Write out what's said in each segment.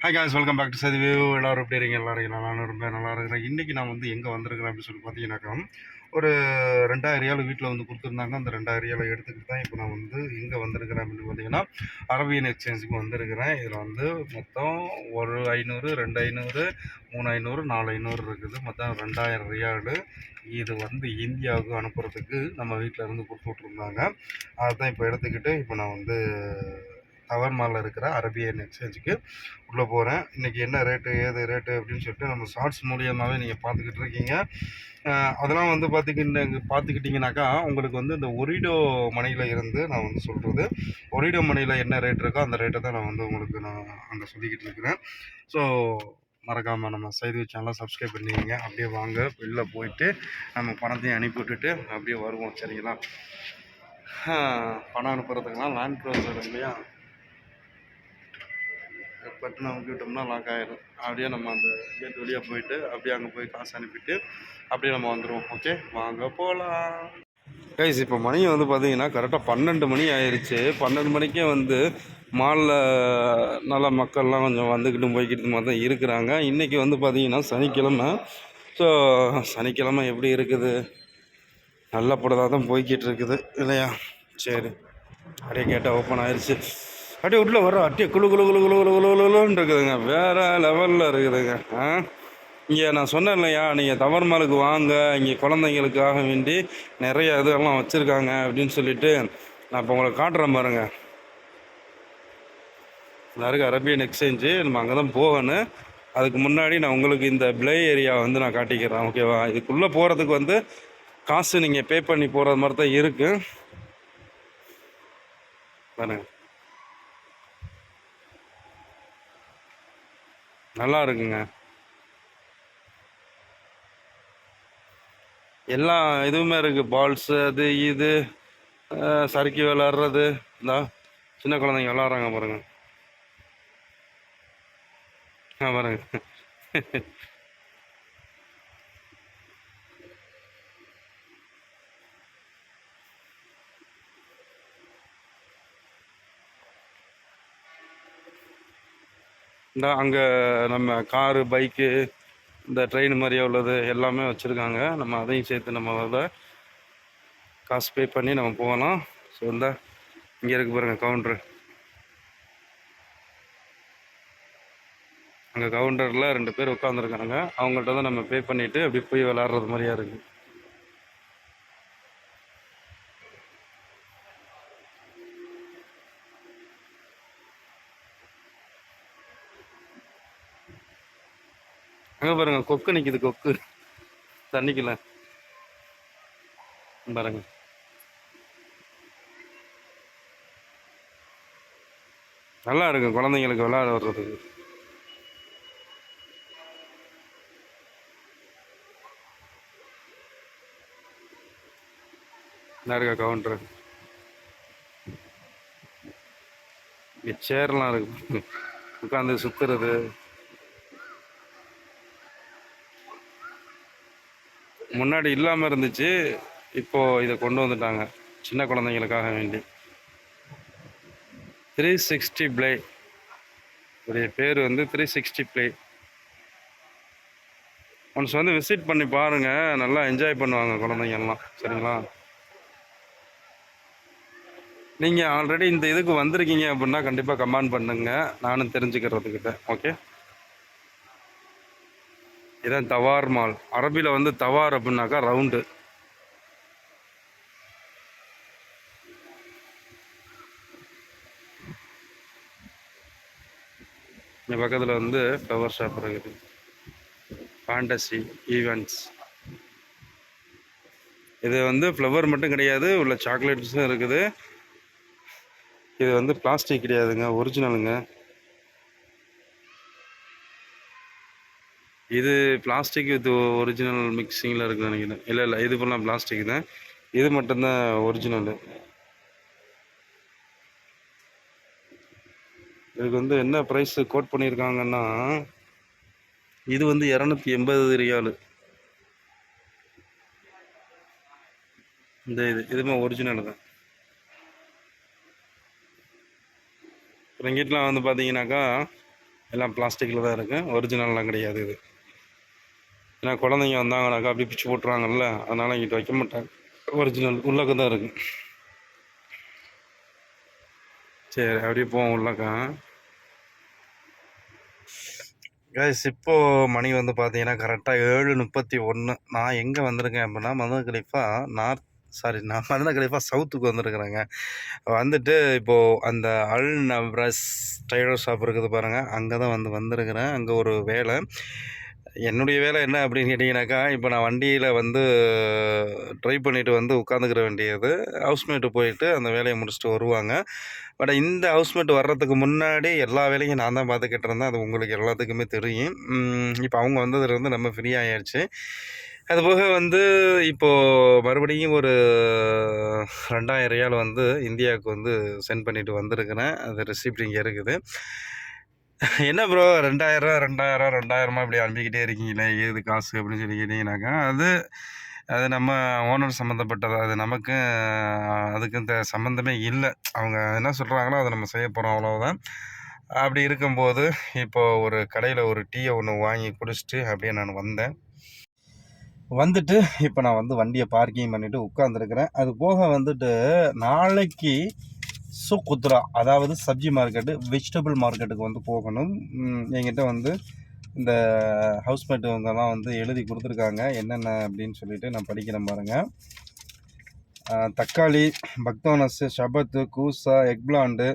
Hi guys, welcome back to சதிவு. எல்லோரும் எப்படி இருக்கீங்க? நானும் ரொம்ப நல்லா இருக்கிறேன். இன்றைக்கி நான் வந்து எங்கே வந்திருக்கிறேன் அப்படின்னு சொல்லி பார்த்தீங்கன்னாக்கா, ஒரு 2000 வீட்டில் வந்து கொடுத்துருந்தாங்க. அந்த 2000 எடுத்துக்கிட்டு தான் இப்போ நான் வந்து எங்கே வந்திருக்கிறேன் அப்படின்னு பார்த்தீங்கன்னா, அரபியன் எக்ஸ்சேஞ்சுக்கு வந்திருக்கிறேன். இதில் வந்து மொத்தம் ஒரு 500, 2500, 3500, 4500 இருக்குது. மொத்தம் 2000 ரியாலு. இது வந்து இந்தியாவுக்கு அனுப்புறதுக்கு நம்ம வீட்டில் இருந்து கொடுத்து விட்ருந்தாங்க. அதுதான் இப்போ எடுத்துக்கிட்டு இப்போ நான் வந்து டவர் மாலில் இருக்கிற அரபியன் எக்ஸ்சேஞ்சுக்கு உள்ளே போகிறேன். இன்றைக்கி என்ன ரேட்டு, ஏது ரேட்டு அப்படின்னு சொல்லிட்டு நம்ம ஷார்ட்ஸ் மூலியமாகவே நீங்கள் பார்த்துக்கிட்டு இருக்கீங்க. அதெல்லாம் வந்து பார்த்துக்கிட்டிங்கனாக்கா உங்களுக்கு வந்து இந்த ஒரிடோ மணியில் இருந்து நான் வந்து சொல்கிறது, ஒரிடோ மணியில் என்ன ரேட் இருக்கோ அந்த ரேட்டை தான் நான் வந்து உங்களுக்கு அங்கே சொல்லிக்கிட்டு இருக்கிறேன். ஸோ மறக்காமல் நம்ம செய்தி சேனலை சப்ஸ்கிரைப் பண்ணிக்கங்க. அப்படியே வாங்க வெளில போயிட்டு நம்ம பணத்தையும் அனுப்பி விட்டுட்டு அப்படியே வருவோம். சரிங்களா? பணம் அனுப்புறதுக்கெல்லாம் லேண்ட் க்ரூசர் இல்லையா, பட்டன் அமுக்கிவிட்டோம்னா லாக் ஆகிடும். அப்படியே நம்ம அந்த கேட் வழியாக போயிட்டு அப்படியே அங்கே போய் காசு அனுப்பிட்டு அப்படியே நம்ம வந்துடுவோம். ஓகே, வாங்க போகலாம். கைஸ், இப்போ மணி வந்து பார்த்தீங்கன்னா கரெக்டாக 12 மணி ஆயிடுச்சு. 12 மணிக்கே வந்து மாலில் நல்ல மக்கள்லாம் கொஞ்சம் வந்துக்கிட்டு போய்கிட்டு மாதிரி தான் இருக்கிறாங்க. இன்றைக்கி வந்து பார்த்திங்கன்னா சனிக்கிழமை. ஸோ சனிக்கிழமை எப்படி இருக்குது, நல்ல படதாக தான் போய்கிட்டு இருக்குது இல்லையா? சரி, அப்படியே கேட்டால் ஓப்பன் ஆயிடுச்சு. அப்படியே உள்ள வர அப்படியே குழு குழு குழு குழு குழு குழு குழுன்னு இருக்குதுங்க. வேறு லெவலில் இருக்குதுங்க. இங்கே நான் சொன்னேன் இல்லையா, நீங்கள் டவர் மாலுக்கு வாங்க, இங்கே குழந்தைங்களுக்காக வேண்டி நிறைய இதெல்லாம் வச்சுருக்காங்க அப்படின்னு சொல்லிட்டு நான் இப்போ உங்களுக்கு காட்டுறேன் பாருங்க. நிறைய அரபியன் எக்ஸ்சேஞ்சு, நம்ம அங்கே தான் போகணும். அதுக்கு முன்னாடி நான் உங்களுக்கு இந்த பிளே ஏரியா வந்து நான் காட்டிக்கிறேன். ஓகேவா? இதுக்குள்ளே போகிறதுக்கு வந்து காசு நீங்கள் பே பண்ணி போகிறது மாதிரி தான் இருக்குது பாருங்க. நல்லா இருக்குங்க. எல்லா இதுவுமே இருக்குது. பால்ஸு, அது இது, சறுக்கி விளாட்றது, இந்த சின்ன குழந்தைங்க விளாட்றாங்க பாருங்க. பாருங்க. இந்த அங்கே நம்ம காரு, பைக்கு, இந்த ட்ரெயின் மாதிரியே உள்ளது எல்லாமே வச்சுருக்காங்க. நம்ம அதையும் சேர்த்து நம்ம அதில் காசு பே பண்ணி நம்ம போகலாம். ஸோ இந்த இங்கே இருக்குது பாருங்கள் கவுண்ட்ரு. அங்கே கவுண்டரில் 2 பேர் உட்காந்துருக்காங்க. அவங்கள்ட்ட தான் நம்ம பே பண்ணிவிட்டு அப்படி போய் விளாட்றது மாதிரியா இருக்குது. அங்கே பாருங்கள் கொக்கு நிற்கிது, கொக்கு தண்ணிக்குள்ள பாருங்க. நல்லா இருக்கும் குழந்தைங்களுக்கு விளையாட வர்றதுக்கு. நிறைய கவுண்டரு, இங்கே சேர்லாம் இருக்கு, உட்காந்து சுற்றுறது. முன்னாடி இல்லாமல் இருந்துச்சு, இப்போது இதை கொண்டு வந்துட்டாங்க சின்ன குழந்தைங்களுக்காக வேண்டி. 360 பிளே, உடைய பேர் வந்து 360 பிளே. ஒன்ஸ் வந்து விசிட் பண்ணி பாருங்கள், நல்லா என்ஜாய் பண்ணுவாங்க குழந்தைங்கள்லாம். சரிங்களா? நீங்கள் ஆல்ரெடி இந்த இதுக்கு வந்திருக்கீங்க அப்படின்னா கண்டிப்பாக கமெண்ட் பண்ணுங்கள், நானும் தெரிஞ்சுக்கிறதுக்கிட்ட. ஓகே, இதான் தவார் மால். அரபியில் வந்து தவார் அப்படின்னாக்கா ரவுண்டு. இந்த பக்கத்தில் வந்து ஃப்ளவர் ஷாப் இருக்குது, ஃபேண்டசி ஈவெண்ட்ஸ். இது வந்து ஃப்ளவர் மட்டும் கிடையாது, உள்ள சாக்லேட்ஸும் இருக்குது. இது வந்து பிளாஸ்டிக் கிடையாதுங்க, ஒரிஜினலுங்க. இது பிளாஸ்டிக் இது ஒரிஜினல் மிக்சிங்கில் இருக்குன்னு நினைக்கிறேன். இல்லை இது ஃபுல்லாக பிளாஸ்டிக் தான், இது மட்டும்தான் ஒரிஜினலு. இதுக்கு வந்து என்ன ப்ரைஸ் கோட் பண்ணியிருக்காங்கன்னா, இது வந்து 280 ரியாலு. இந்த இதுவுமே ஒரிஜினல் தான். அப்புறம் இங்கிட்டலாம் வந்து பார்த்தீங்கன்னாக்கா எல்லாம் பிளாஸ்டிக்கில் தான் இருக்குது, ஒரிஜினல்லாம் கிடையாது இது. ஏன்னா குழந்தைங்க வந்தாங்கனாக்கா அப்படி பிச்சு போட்டுருவாங்கல்ல, அதனால் இங்கிட்ட வைக்க மாட்டாங்க. ஒரிஜினல் உள்ளக்க தான் இருக்குது. சரி அப்படியே போவோம் உள்ளக்கா. கைஸ் இப்போது மணி வந்து பார்த்தீங்கன்னா கரெக்டாக 7:31. நான் எங்கே வந்திருக்கேன் அப்படின்னா மதன கலிஃபா நான் மதன கலிஃபா சவுத்துக்கு வந்திருக்கிறேங்க. வந்துட்டு இப்போது அந்த அல் நவ்ரஸ் டைலர் ஷாப் இருக்குது பாருங்கள், அங்கே தான் வந்திருக்கிறேன். அங்கே ஒரு வேலை. என்னுடைய வேலை என்ன அப்படின்னு கேட்டிங்கனாக்கா, இப்போ நான் வண்டியில் ட்ரைவ் பண்ணிவிட்டு உட்காந்துக்கிற வேண்டியது. ஹவுஸ்மேட்டு போயிட்டு அந்த வேலையை முடிச்சுட்டு வருவாங்க. பட் இந்த ஹவுஸ்மேட் வர்றதுக்கு முன்னாடி எல்லா வேலையும் நான் தான் பார்த்துக்கிட்டு இருந்தேன். அது உங்களுக்கு எல்லாத்துக்குமே தெரியும். இப்போ அவங்க வந்ததுலேருந்து நம்ம ஃப்ரீ ஆகிடுச்சு. அதுபோக இப்போது மறுபடியும் ஒரு 2000 ரியால் இந்தியாவுக்கு சென்ட் பண்ணிவிட்டு வந்திருக்கிறேன். அது ரெசிப்ட் இங்கே இருக்குது. என்ன ப்ரோ 2000 இப்படி அனுப்பிக்கிட்டே இருக்கீங்களே, ஏது காசு அப்படின்னு சொல்லி கேட்டிங்கனாக்கா, அது நம்ம ஓனர் சம்மந்தப்பட்டது. அது நமக்கு அதுக்கும் சம்மந்தமே இல்லை. அவங்க என்ன சொல்கிறாங்களோ அதை நம்ம செய்ய போகிறோம், அவ்வளோதான். அப்படி இருக்கும்போது இப்போது ஒரு கடையில் ஒரு டீயை ஒன்று வாங்கி குடிச்சிட்டு அப்படியே நான் வந்துட்டு இப்போ நான் வண்டியை பார்க்கிங் பண்ணிவிட்டு உட்காந்துருக்கிறேன். அது போக நாளைக்கு குத்ரா, அதாவது சப்ஜி மார்க்கெட்டு, வெஜிடபிள் மார்க்கெட்டுக்கு போகணும். என்கிட்ட இந்த ஹவுஸ்மேட் இவங்கெல்லாம் எழுதி கொடுத்துருக்காங்க என்னென்ன அப்படின்னு சொல்லிட்டு நான் படிக்கிறேன் பாருங்கள். தக்காளி, பக்தோனஸு, ஷபத்து, கூசா, eggplant,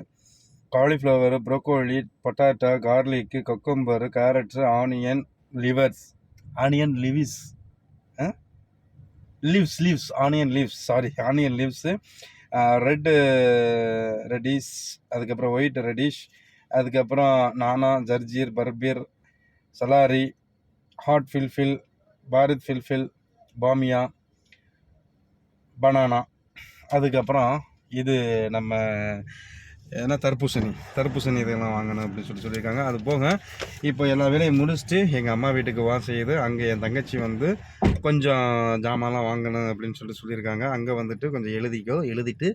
cauliflower, broccoli, potato, garlic, cucumber, carrots, onion leaves, onion leaves, red radish, அதுக்கப்புறம் ஒயிட் ரெடிஷ், அதுக்கப்புறம் நானா, ஜர்ஜீர், பர்பீர், சலாரி, ஹாட் ஃபில்ஃபில், பாரத் ஃபில்ஃபில், பாமியா, பனானா, அதுக்கப்புறம் இது நம்ம ஏன்னா தர்பூசணி இதெல்லாம் வாங்கணும் அப்படின்னு சொல்லியிருக்காங்க. அது போக இப்போ எல்லா வேலையும் முடிச்சுட்டு எங்கள் அம்மா வீட்டுக்கு செய்யுது. அங்கே என் தங்கச்சி கொஞ்சம் ஜாமான்லாம் வாங்கணும் அப்படின்னு சொல்லியிருக்காங்க. அங்கே கொஞ்சம் எழுதிட்டு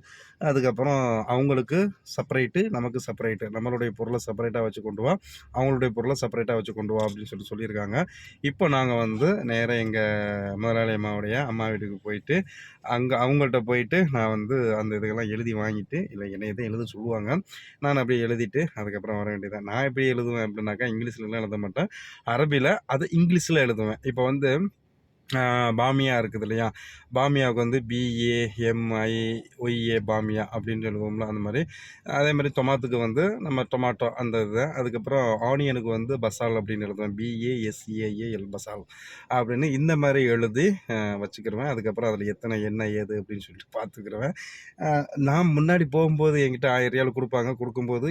அதுக்கப்புறம் அவங்களுக்கு செப்பரேட்டு, நமக்கு செப்பரேட்டு, நம்மளுடைய பொருளை செப்பரேட்டாக வச்சு கொண்டு வா, அவங்களுடைய பொருளை செப்பரேட்டாக வச்சு கொண்டு வா அப்படின்னு சொல்லியிருக்காங்க. இப்போ நாங்கள் நேராக எங்கள் முதலாளி அம்மாவுடைய அம்மா வீட்டுக்கு போயிட்டு அங்கே அவங்கள்ட்ட போயிட்டு நான் அந்த இதுக்கெல்லாம் எழுதி வாங்கிட்டு, இல்லை என்னை எதுவும் எழுத சொல்லுவாங்க, நான் அப்படியே எழுதிட்டு அதுக்கப்புறம் வர வேண்டியதான். நான் எப்படி எழுதுவேன் அப்படின்னாக்கா, இங்கிலீஷ்லலாம் எழுத மாட்டேன், அரபியில் அது இங்கிலீஷில் எழுதுவேன். இப்போ பாமியா இருக்குது இல்லையா, பாமியாவுக்கு BAMIOA பாமியா அப்படின்னு எழுதுவோம்ல, அந்த மாதிரி. அதே மாதிரி டொமாத்துக்கு நம்ம டொமாட்டோ அந்த இது. அதுக்கப்புறம் ஆனியனுக்கு பசால் அப்படின்னு எழுதுவேன், BASAAL பசால் அப்படின்னு இந்த மாதிரி எழுதி வச்சுக்கிடுவேன். அதுக்கப்புறம் அதில் எத்தனை என்ன ஏது அப்படின்னு சொல்லிட்டு பார்த்துக்கிடுவேன். நான் முன்னாடி போகும்போது என்கிட்ட 1000 ரியால் கொடுக்கும்போது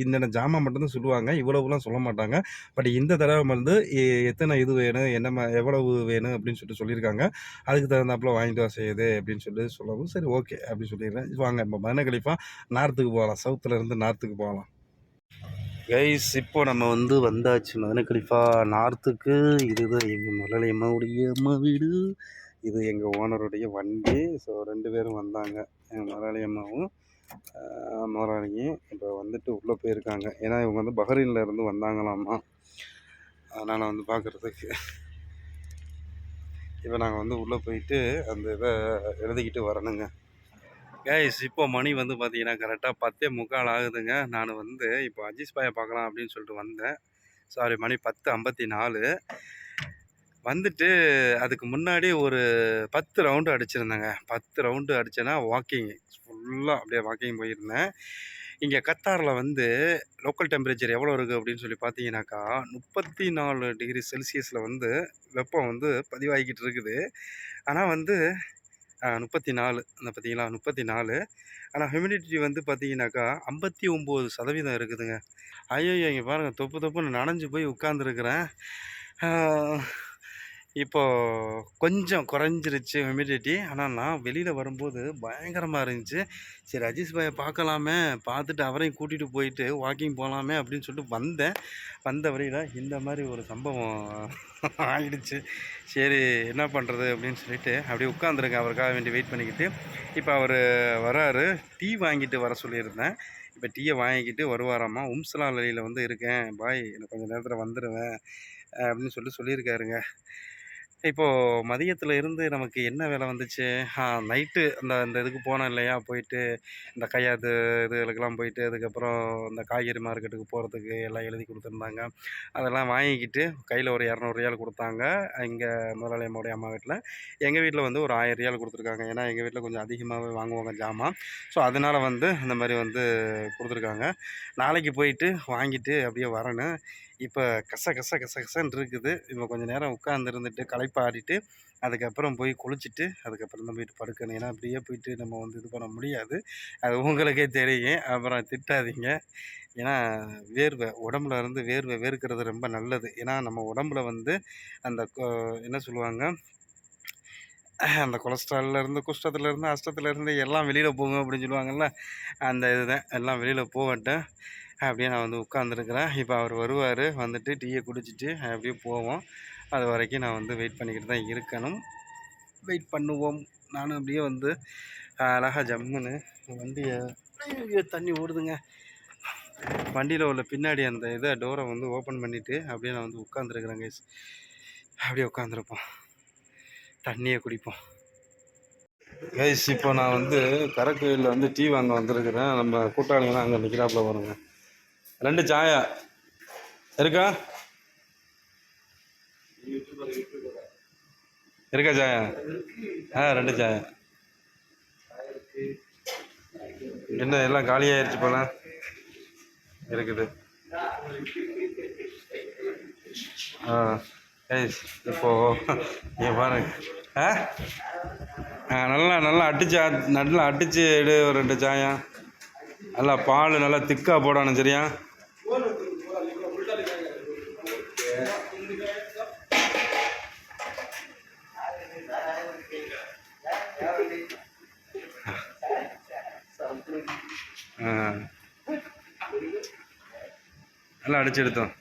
என்னென்ன ஜாமான் மட்டும்தான் சொல்லுவாங்க, இவ்வளவுலாம் சொல்ல மாட்டாங்க. பட் இந்த தடவை எத்தனை இது வேணும், என்ன எவ்வளவு வேணும் அப்படின்னு சொல்லியிருக்காங்க. அதுக்கு தகுந்தாப்புல வாங்கிட்டு வா செய்யுது அப்படின்னு சொல்லவும் சரி ஓகே அப்படின்னு சொல்லிடுறேன். வாங்க இப்போ மதன கலிஃபா நார்த்துக்கு போகலாம், சவுத்தில் இருந்து நார்த்துக்கு போகலாம். கைஸ் இப்போ நம்ம வந்தாச்சு மதன கலிஃபா நார்த்துக்கு. இதுதான் எங்கள் முதலாளி அம்மா வீடு, இது எங்கள் ஓனருடைய வண்டி. ஸோ 2 பேரும் வந்தாங்க, எங்கள் முதலாளி அம்மாவும் முதலாளியும். இப்போ உள்ளே போயிருக்காங்க, ஏன்னா இவங்க பஹ்ரைனில் இருந்து வந்தாங்களாம்மா, அதனால் பார்க்குறதுக்கு. இப்போ நாங்கள் உள்ளே போயிட்டு அந்த இதை எழுதிக்கிட்டு வரணுங்க. கைஸ் இப்போ மணி பார்த்தீங்கன்னா கரெக்டாக 10:45 ஆகுதுங்க. நான் இப்போ அஜீஸ் பாயை பார்க்கலாம் அப்படின்னு சொல்லிட்டு வந்தேன். சாரி, மணி 10:54. அதுக்கு முன்னாடி ஒரு 10 ரவுண்டு அடிச்சிருந்தேங்க. 10 ரவுண்டு அடித்தேன்னா வாக்கிங் ஃபுல்லாக அப்படியே வாக்கிங் போயிருந்தேன். இங்கே கத்தாரில் லோக்கல் டெம்பரேச்சர் எவ்வளோ இருக்குது அப்படின்னு சொல்லி பார்த்தீங்கன்னாக்கா, 34 டிகிரி செல்சியஸில் வெப்பம் பதிவாகிக்கிட்டு இருக்குது. ஆனால் 34 அந்த பார்த்தீங்களா, 34. ஆனால் ஹியூமிடிட்டி பார்த்தீங்கன்னாக்கா 59% இருக்குதுங்க. ஐயோ, இங்கே பாருங்கள், தொப்புன்னு நனைஞ்சு போய் உட்காந்துருக்குறேன். இப்போது கொஞ்சம் குறைஞ்சிருச்சு ஹியூமிடிட்டி. ஆனால் நான் வெளியில் வரும்போது பயங்கரமாக இருந்துச்சு. சரி அஜீஸ் பாயை பார்க்கலாமே, பார்த்துட்டு அவரையும் கூட்டிகிட்டு போயிட்டு வாக்கிங் போகலாமே அப்படின்னு சொல்லிட்டு வந்த வரையில் இந்த மாதிரி ஒரு சம்பவம் ஆகிடுச்சு. சரி என்ன பண்ணுறது அப்படின்னு சொல்லிட்டு அப்படியே உட்காந்துருக்கேன், அவருக்காக வேண்டி வெயிட் பண்ணிக்கிட்டு. இப்போ அவர் வராரு, டீ வாங்கிட்டு வர சொல்லியிருந்தேன். இப்போ டீயை வாங்கிக்கிட்டு வருவாராம்மா. உம்சலாலியில் வந்து இருக்கேன் பாய், எனக்கு கொஞ்சம் நேரத்தில் வந்துடுவேன் அப்படின்னு சொல்லியிருக்காருங்க. இப்போது மதியத்தில் இருந்து நமக்கு என்ன வேலை வந்துச்சு, நைட்டு அந்த இதுக்கு போனோம் இல்லையா, போயிட்டு இந்த கையாத்து இதுகளுக்கெல்லாம் போயிட்டு அதுக்கப்புறம் இந்த காய்கறி மார்க்கெட்டுக்கு போகிறதுக்கு எல்லாம் எழுதி கொடுத்துருந்தாங்க. அதெல்லாம் வாங்கிக்கிட்டு கையில் ஒரு இரநூறுரியால் கொடுத்தாங்க இங்கே முதலாளி அம்மாவுடைய அம்மா வீட்டில். எங்கள் வீட்டில் வந்து ஒரு 1000 ரியால் கொடுத்துருக்காங்க. ஏன்னா எங்கள் வீட்டில் கொஞ்சம் அதிகமாகவே வாங்குவாங்க ஜாமான். ஸோ அதனால் வந்து இந்த மாதிரி வந்து கொடுத்துருக்காங்க. நாளைக்கு போயிட்டு வாங்கிட்டு அப்படியே வரணும். இப்போ கசன்னு இருக்குது. இப்போ கொஞ்சம் நேரம் உட்காந்துருந்துட்டு களைப்பாடிட்டு அதுக்கப்புறம் போய் குளிச்சுட்டு அதுக்கப்புறம் தான் போயிட்டு படுக்கணும். ஏன்னா அப்படியே போயிட்டு நம்ம வந்து இது பண்ண முடியாது. அது உங்களுக்கே தெரியும். அப்புறம் திட்டாதீங்க. ஏன்னா உடம்புல இருந்து வேர்க்கிறது ரொம்ப நல்லது. ஏன்னா நம்ம உடம்புல வந்து அந்த என்ன சொல்லுவாங்க, அந்த கொலஸ்ட்ரால்லேருந்து குஷ்டத்துலேருந்து அஷ்டத்துலேருந்து எல்லாம் வெளியில் போகும் அப்படின்னு சொல்லுவாங்கள்ல, அந்த இதுதான் எல்லாம் வெளியில் போகட்டும். அப்படியே நான் வந்து உட்காந்துருக்குறேன். இப்போ அவர் வருவார், வந்துட்டு டீயை குடிச்சிட்டு அப்படியே போவோம். அது வரைக்கும் நான் வந்து வெயிட் பண்ணிக்கிட்டு தான் இருக்கணும். வெயிட் பண்ணுவோம். நானும் அப்படியே வந்து அழகாக ஜம்முன்னு வண்டியை தண்ணி ஓடுதுங்க. வண்டியில் உள்ள பின்னாடி அந்த இதை டோரை வந்து ஓப்பன் பண்ணிவிட்டு அப்படியே நான் வந்து உட்காந்துருக்குறேன் கைஸ். அப்படியே உட்காந்துருப்போம், தண்ணியை குடிப்போம் கைஸ். இப்போ நான் வந்து கரக்கோயிலில் வந்து டீ வாங்க வந்திருக்கிறேன். நம்ம கூட்டாளிங்களாம் அங்கே நிற்கிறாப்புல வருங்க. 2 சாயா இருக்கா சாயா? 2 சாயா. என்ன எல்லாம் காலியாகிடுச்சு போல இருக்குது. இப்போது நீங்கள் பாருங்க. நல்லா அடிச்சு எடு ஒரு 2 சாயா. நல்லா பால் நல்லா திக்காக போடணும், சரியா? நல்லா அடிச்சு எடுத்தோம்.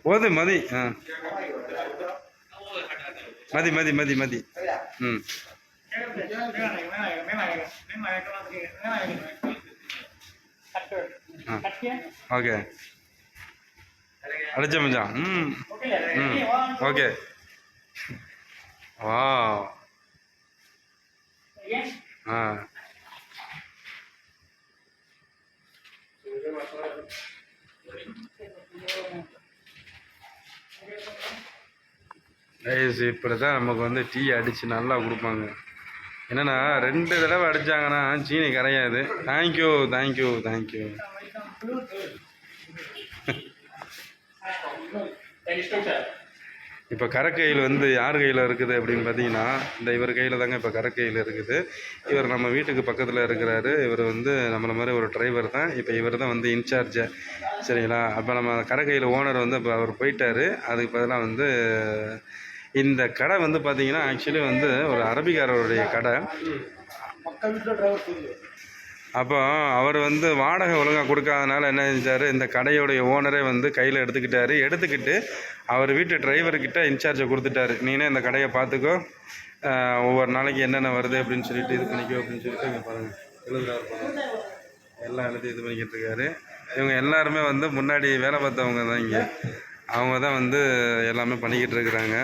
போதும், மதி. மதி. ஓகே, அடிச்ச மச்சான். ஓகே. வா. இப்படி தான் நமக்கு வந்து டீ அடித்து நல்லா கொடுப்பாங்க. என்னென்னா 2 தடவை அடித்தாங்கன்னா சீனி கரையாது. தேங்க்யூ. இப்போ கரக்கையில் வந்து யார் கையில் இருக்குது அப்படின்னு பார்த்தீங்கன்னா, இந்த இவர் கையில் தாங்க இப்போ கரக்கையில் இருக்குது. இவர் நம்ம வீட்டுக்கு பக்கத்தில் இருக்கிறாரு. இவர் வந்து நம்மளை மாதிரி ஒரு டிரைவர் தான். இப்போ இவர் தான் வந்து இன்சார்ஜை, சரிங்களா? அப்போ நம்ம கரக்கையில் ஓனர் வந்து இப்போ அவர் போயிட்டார். அதுக்கு பதிலாக வந்து இந்த கடை வந்து பார்த்திங்கன்னா ஆக்சுவலி வந்து ஒரு அரபிக்காரருடைய கடை. அப்போ அவர் வந்து வாடகை ஒழுங்காக கொடுக்காதனால என்ன செஞ்சார், இந்த கடையோடைய ஓனரே வந்து கையில் எடுத்துக்கிட்டு அவர் வீட்டு டிரைவர்கிட்ட இன்சார்ஜை கொடுத்துட்டாரு. நீனே இந்த கடையை பார்த்துக்கோ, ஒவ்வொரு நாளைக்கு என்னென்ன வருது அப்படின்னு சொல்லிட்டு இது பண்ணிக்கோ அப்படின்னு சொல்லிட்டு இங்கே பாருங்கள் எழுதுறாரு. எல்லாம் எழுதி இது பண்ணிக்கிட்டு இருக்காரு. இவங்க எல்லாருமே வந்து முன்னாடி வேலை பார்த்தவங்க தான். இங்கே அவங்க தான் வந்து எல்லாமே பண்ணிக்கிட்டு இருக்கிறாங்க.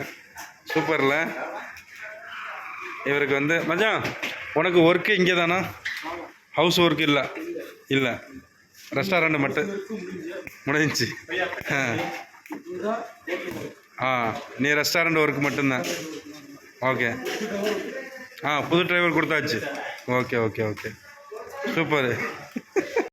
சூப்பரில். இவருக்கு வந்து மச்சான் உனக்கு ஒர்க்கு இங்கே தானா? ஹவுஸ் ஒர்க் இல்லை ரெஸ்டாரண்ட் மட்டும் முடிஞ்சிச்சு. நீ ரெஸ்டாரண்ட் ஒர்க் மட்டும்தான். ஓகே. புது டிரைவர் கொடுத்தாச்சு. Okay super.